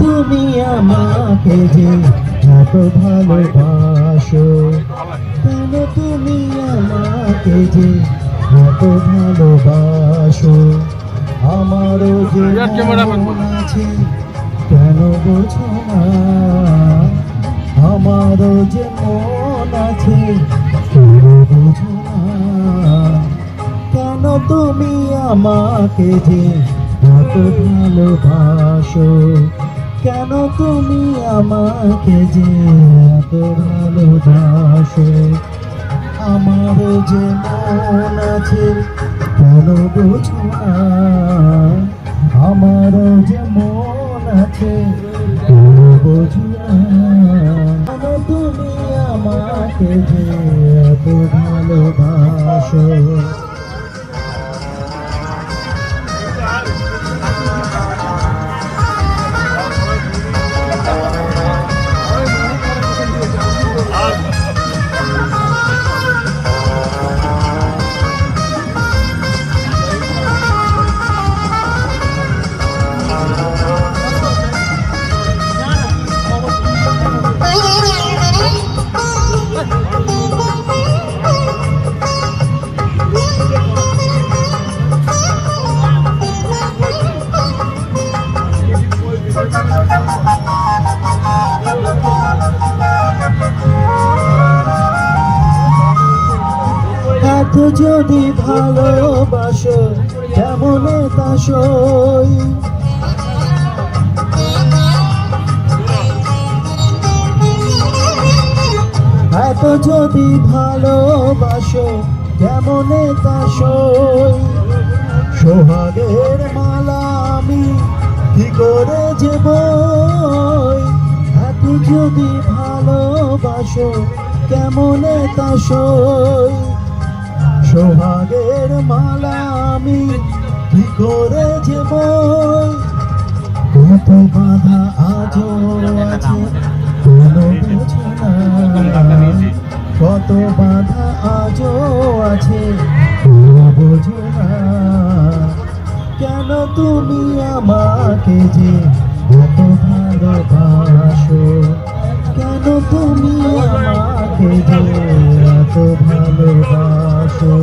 তুমি আমাকে যে এত ভালোবাসো, কেন তুমি আমাকে যে এত ভালোবাসো, আমারও যে মন আছে কেন বোঝো না, আমারও যে মন আছে কেন বোঝো না, কেন তুমি আমাকে যে এত ভালোবাসো, কেন তুমি আমাকে যে এত ভালোবাসো, আমার যে মন আছে কেন বোঝো না, আমার যে মন আছে কেন বোঝো না, কেন তুমি আমাকে যে এত ভালোবাসো। এত যদি ভালোবাসো কেমন তা সই, এত যদি ভালোবাসো কেমন তা সই, সোহাগের মালা আমি কি করে যে বই, এত যদি ভালোবাসো কেমন তা সই, সোহাগের মালা আমি কি করে যে বই, কত বাধা আজও আছে কোনো বোঝো না, কত বাধা আজও আছে কোনো বোঝো না, কেন তুমি আমাকে যে এত ভালোবাসো, কেন তুমি আমাকে যে এত ভালোবাসো।